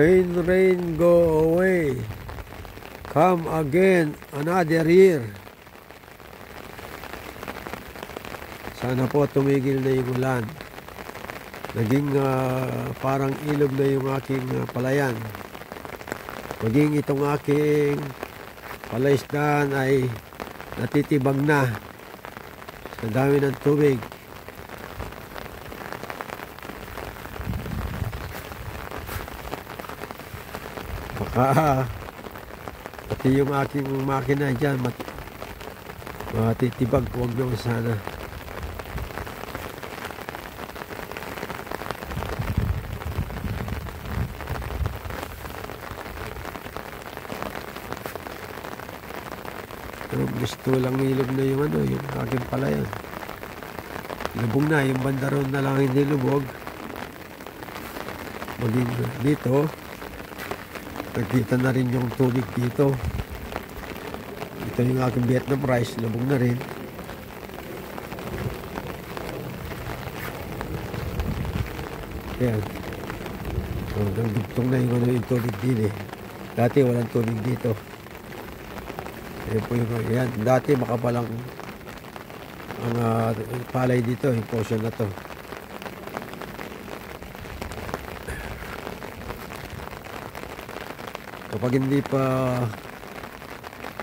Rain, rain, go away. Come again another year. Sana po tumigil na yung ulan. Naging parang ilog na yung aking palayan. Maging itong aking palaisdaan ay natitibag na sa dami ng tubig. Baka pati yung aking makina dyan matitibag. Huwag nyo sana. Pero gusto lang ilog na yung yung aking palayan. Lubog na, yung banda ron na lang hindi lubog. Maging dito, nakita na rin yung tubig dito. Ito yung aking Vietnam rice, lubog na rin. Ayan. Nagdugtong na yung tubig din eh. Dati walang tubig dito. Ayan po yung, ayan. Dati makapalang ang palay dito, yung portion na to. Kapag hindi pa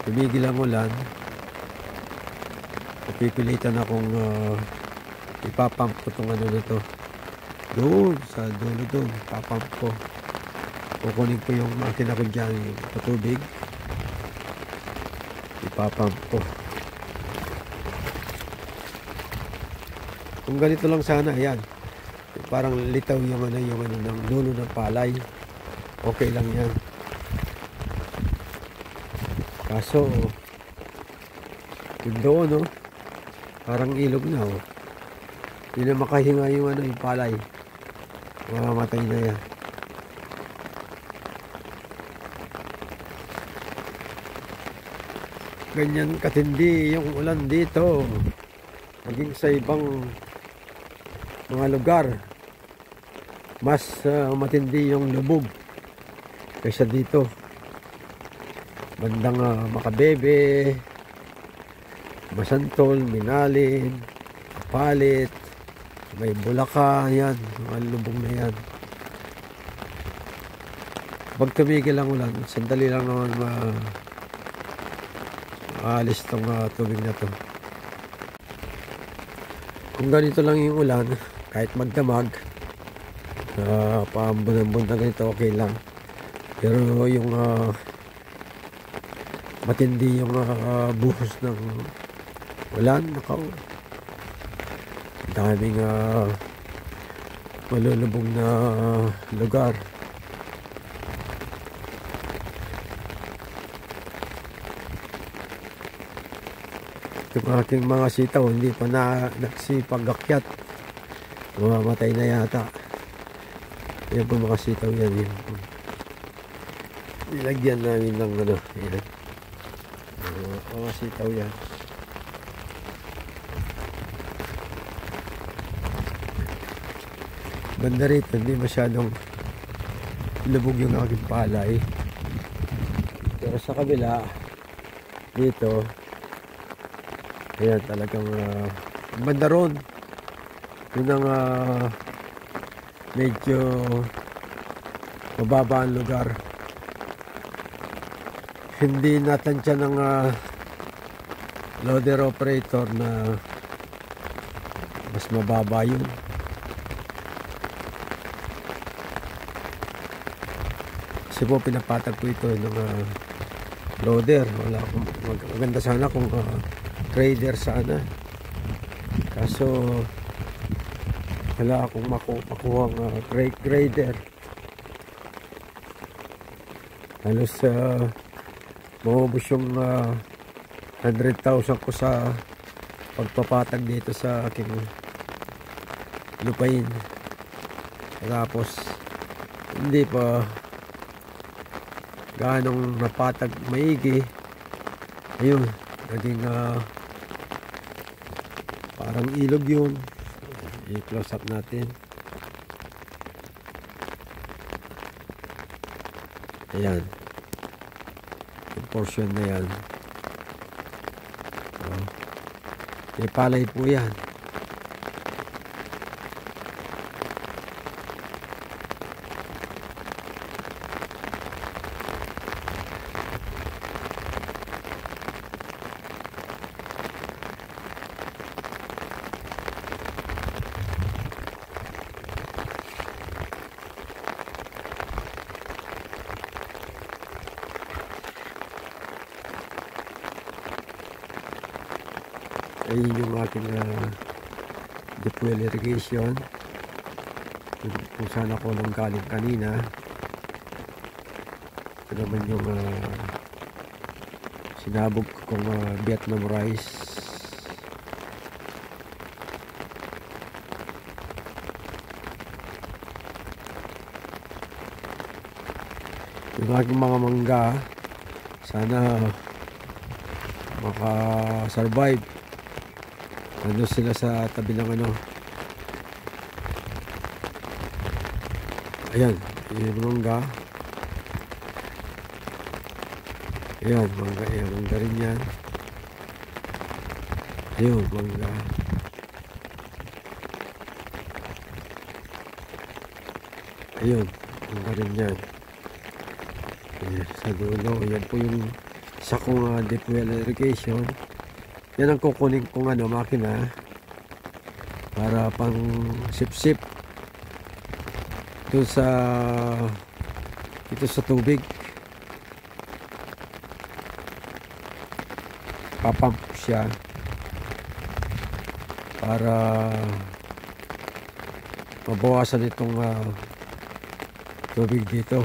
tumigil ang ulan, napipilitan akong ipapump ko itong na to. Doon, sa dulo doon, ipapump ko. Kukunin ko yung makina ko dyan, yung patubig. Ipapump ko. Kung ganito lang sana, ayan. Parang litaw yung ng dulo ng palay. Okay lang yan. Kaso, yung doon, parang ilog na, Hindi na makahinga yung palay. Mamamatay na yan. Ganyan katindi yung ulan dito. Maging sa ibang mga lugar, mas matindi yung lubog kaysa dito. Bandang Makabebe, Masantol, Minalin, Palit, may Bulacan, yan, mga lubog na yan. Pag tumigil ang ulan, sandali lang naman maalis itong tubig na to. Kung ganito lang yung ulan, kahit magdamag, paambon-ambon na ganito, okay lang. Pero yung matindi yung buhos ng ulan, daming malulubog na lugar. Itong aking mga sitaw hindi pa nagsipag-akyat, mamamatay na yata. Yan po mga sitaw yan, nilagyan namin ng yan. Mga sitaw yan. Banda rito, hindi masyadong lubog yung aking palay. Pero sa kabila, dito, ayan talagang banda ron. Yun ang medyo mababa ang lugar. Hindi natansya ng loader operator na mas mababa yun. Kasi po pinapatag ko ito ng loader. Maganda sana kung trader sana. Kaso wala akong makuha grader. Halos maubos yung 100,000 ko sa pagpapatag dito sa aking lupain. Tapos hindi pa ganong napatag maigi. Ayun, naging parang ilog yun. I-close up natin. Ayan. Yung portion na yan. Oh. May palay po yan. Ayun yung aking deep well irrigation kung saan ako nang galing kanina. Ito naman yung sinabog kong Vietnam rice. Yung aking mga mangga, sana maka-survive. Ano sila sa tabi ng ano. Ayan, yung mangga. Ayan, mangga, ayan, mangga rin yan. Ayun, mangga. Ayun, mangga rin yan. Ayan, sa dulo, ayan po yung isa kong deep well irrigation. Yan ang kukunin kong makina para pang sip-sip dito sa tubig. Papump siya para mabawasan itong tubig dito.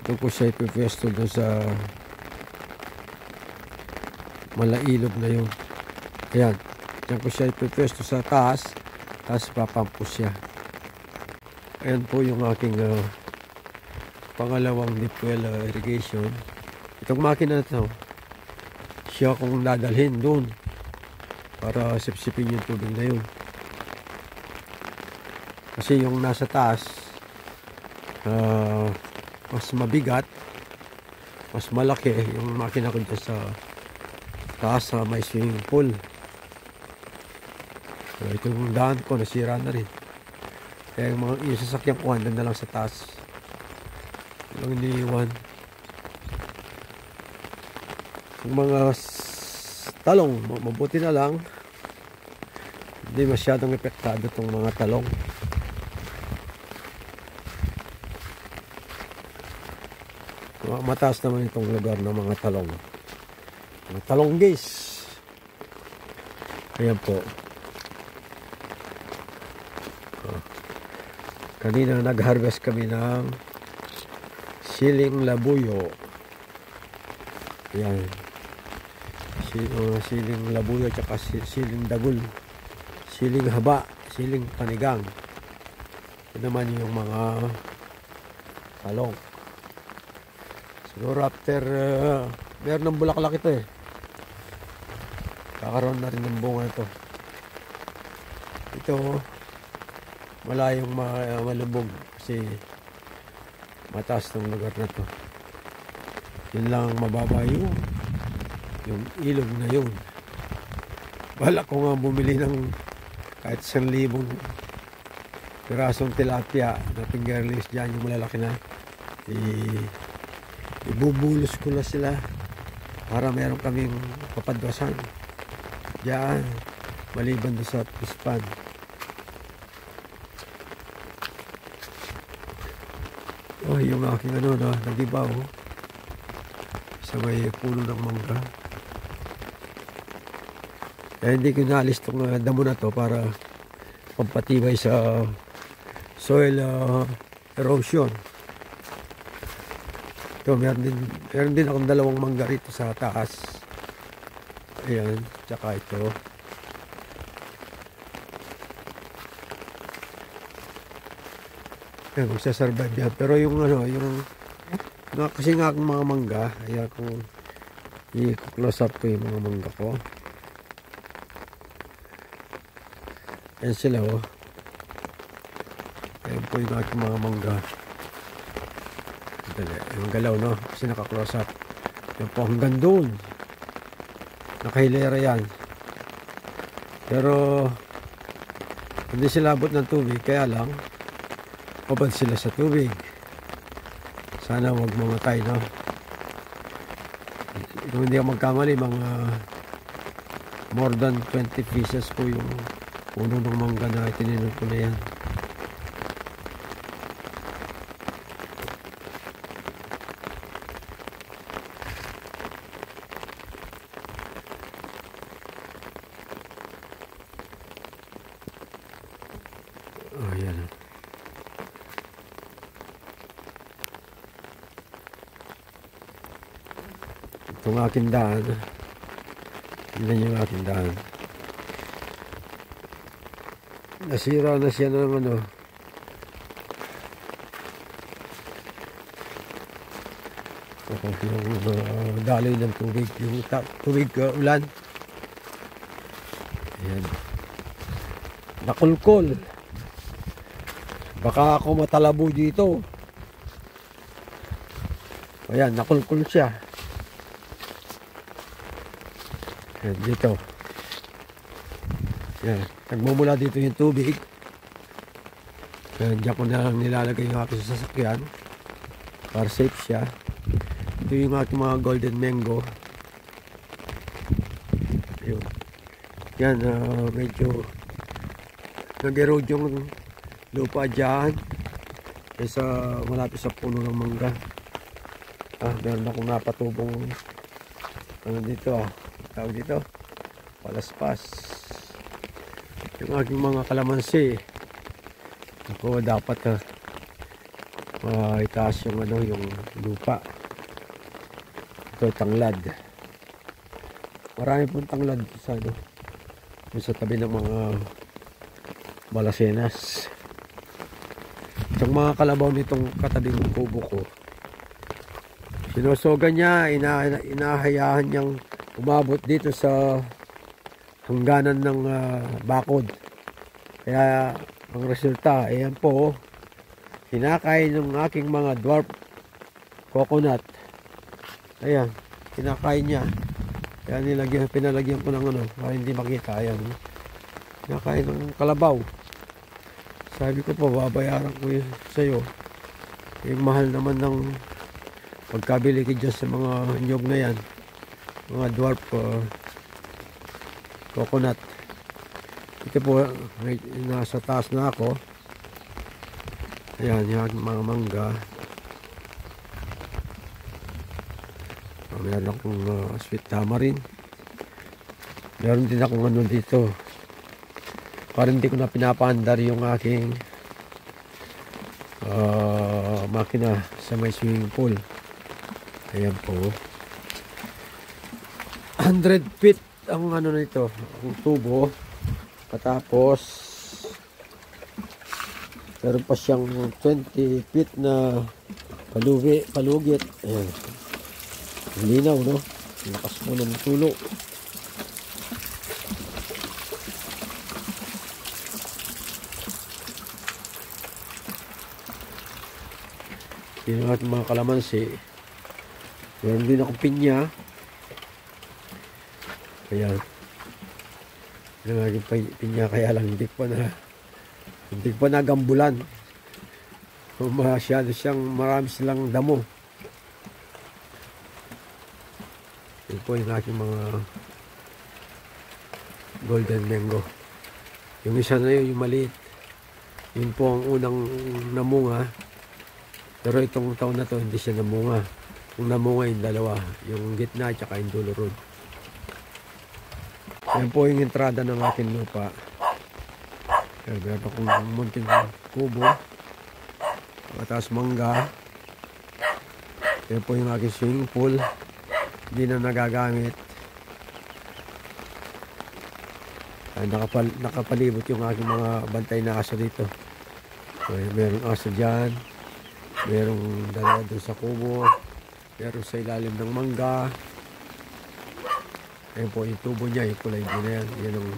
Ito ko siya ipipwesto doon sa malailog na yun. Ayan, dyan ko siya ipipwesto sa taas, tapos papampo siya. Ayan po yung aking pangalawang deep well irrigation. Itong makina na ito, siya kung dadalhin doon para sipsipin yung tubig na yun. Kasi yung nasa taas mas mabigat, mas malaki yung makina ko dyan sa taas sa may swimming pool. So, itong daan ko nasira na rin. Kaya yung sasakyan ko handa na lang sa taas. Yung iniiwan. Yung mga talong, mabuti na lang. Hindi masyadong epektado itong mga talong. Mataas naman itong lugar ng mga talong. Mga talong guys. Ayan po. Kanina nag-harvest kami ng siling labuyo. Ayan. Siling labuyo at siling dagul. Siling haba. Siling panigang. Ito naman yung mga talong. Siguro after meron ng bulaklak ito kakaroon na rin ng bunga ito. Ito malayong malubog kasi mataas ng lugar na to. Yun lang mababa yung ilog na yun. Balak ko nga bumili ng kahit 1,000 pirasong tilapia na fingerlings dyan, yung malalaki na. Ibubulos ko na sila para meron kaming papadwasan diyan maliban doon sa pispan. Oh, yung aking nagibaw sa may puno ng mangga. Hindi ko naalis itong damo na to para pampatibay sa soil erosion. Ito, meron din akong dalawang mangga rito sa taas. Ayan, tsaka ito. Ayan, magsasurvive yan. Pero yung kasi nga akong mga mangga, ayan kung i-close up ko yung mga mangga ko. Ayan sila Ayan po yung aking mga mangga. Yung galaw, no? Kasi naka-close up. Yan po hanggang doon. Nakahilera yan. Pero hindi sila abot ng tubig, kaya lang babad sila sa tubig. Sana wag mamatay, no? Kung hindi ako magkamali, mga more than 20 pieces po yung puno ng mangga na itininog ko na yan. Oh, yan. Itong aking daan. Tignan niyo yung aking daan. Nasira na siya ng ano. Yung daloy ng tubig. Yung tubig ulan. Ayan. Nakulkol. Baka ako matalabo dito. Ayan, nakulkol siya. Ayan, dito. Ayan, nagmumula dito yung tubig. Ayan, diyan ko na lang nilalagay yung aking sasakyan para safe siya. Ito yung aking mga golden mango. Ayun. Yan, medyo nag-erode yung lupa dyan kaysa malapit sa puno ng mangga. Meron akong napatubong ano dito, tawag dito, palaspas. Yung aking mga kalamansi, ako dapat itaas yung ano, yung lupa. Ito tanglad, marami pong tanglad sa ano, sa tabi ng mga balasenas. Itong mga kalabaw nitong katabing kubo ko, sinusogan niya, inahayaan niyang umabot dito sa hangganan ng bakod. Kaya ang resulta, ayan po, kinakain ng aking mga dwarf coconut. Ayan, kinakain niya. Kaya pinalagyan ko ng ano, para hindi makita. Ayan, kinakain ng kalabaw. Sabi ko pa, babayaran ko yun sa'yo. Yung mahal naman ng pagkabili ko dyan sa mga nyog na yan, mga dwarf coconut. Ito po, nasa taas na ako. Ayan, yung mga mangga. Meron akong sweet tamarind. Meron din akong ano dito, parang hindi ko na pinapaandar yung aking makina sa may swimming pool. Ayan po, 100 feet ang ano nito, ang tubo. Patapos meron pa siyang 20 feet na palugit. Ayan, linaw, no? Lakas mo ng tulo. Yun ang ating mga kalamansi. Meron din akong pinya. Ayan. Yung aking pinya, kaya lang hindi pa nagambulan. Masyado siyang, marami silang damo. Yun po yung aking mga golden mango. Yung isa na yun, yung maliit, yun po ang unang namunga. Pero itong taon na to hindi siya namunga. Yung namunga yung dalawa, yung gitna at saka yung dulo road. Yan po yung entrada ng aking lupa. Meron akong munting kubo, mataas mangga. Yan po yung aking swimming pool, hindi na nagagamit. Nakapalibot yung aking mga bantay na aso dito. Merong aso dyan, merong dalawa doon sa kubo, meron sa ilalim ng mangga. Ayan po yung tubo niya, yung kulay din na yan. Yan ang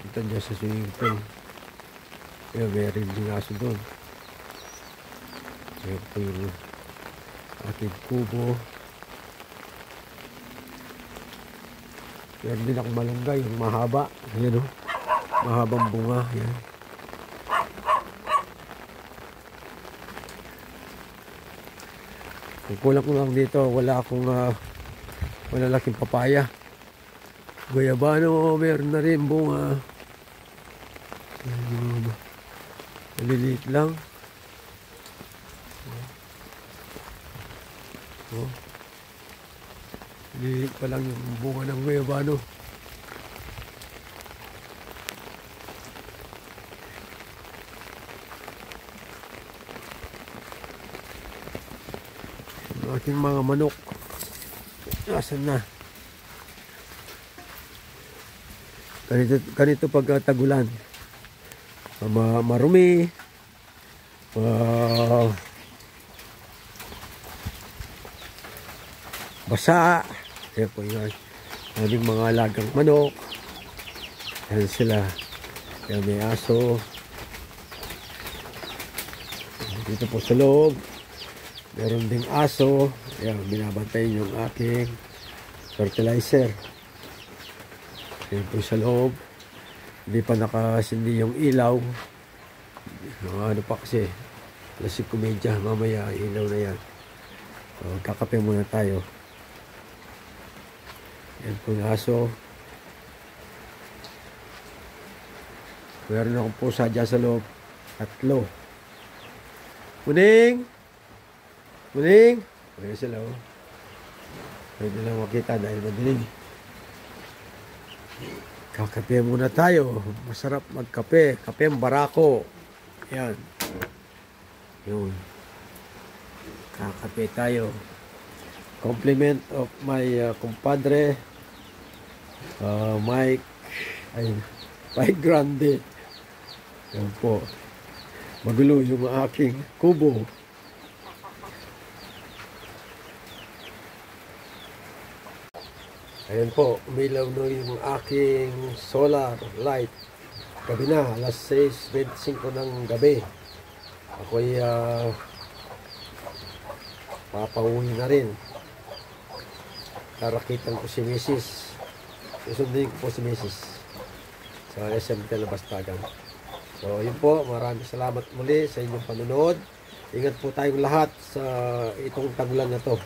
ito dyan sa swimming pool. Ayan, meron din aso doon. Ayan po yung aking kubo. Meron din akong malunggay, yung mahaba. Ayan o, mahabang bunga. Ayan. Ang kulang ko lang dito, wala akong malalaking papaya. Guyabano, meron na rin bunga. Maliliit lang. Oh. Maliliit pa lang yung bunga ng guyabano. Ang aking mga manok. Asan na? Ganito pag tagulan. Marumi. Basa. Ayan po yung aming mga alagang manok. Ayan sila. Ayan, may aso. Dito po sa loob. Meron ding aso. Ayan, binabantay yung aking fertilizer. Ayan po sa loob. Hindi pa nakasindi yung ilaw. Ano pa kasi. Alas 5:30. Mamaya ilaw na yan. So, kakape muna tayo. Ayan po yung aso. Meron akong pusa dyan sa loob. 3. Muning! Muning! Ayan sila oh. Pwede lang makita dahil madilim. Kakape muna tayo. Masarap magkape. Kape ang barako. Ayan. Yun. Kakape tayo. Compliment of my compadre Mike Grande. Yan po. Magulo yung aking kubo. Ayan po, umilaw na yung aking solar light. Gabi na, alas 6:25 ng gabi. Ako'y papauwi na rin. Karakitan ko si Mrs. Susundin ko po si Mrs. sa SM Telebastagan. So, yun po. Maraming salamat muli sa inyong panunood. Ingat po tayong lahat sa itong tagulan na to.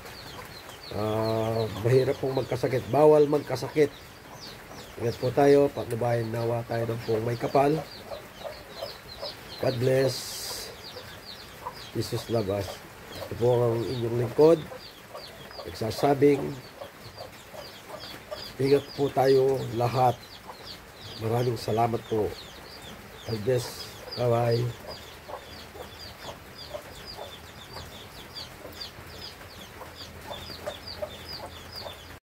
Mahirap pong magkasakit. Bawal magkasakit. Ingat po tayo. Patnubayan nawa tayo ng pong may kapal. God bless. Jesus love us. Ito po ang inyong lingkod. Nagsasabing, ingat po tayo lahat. Maraming salamat po. God bless. Bye-bye.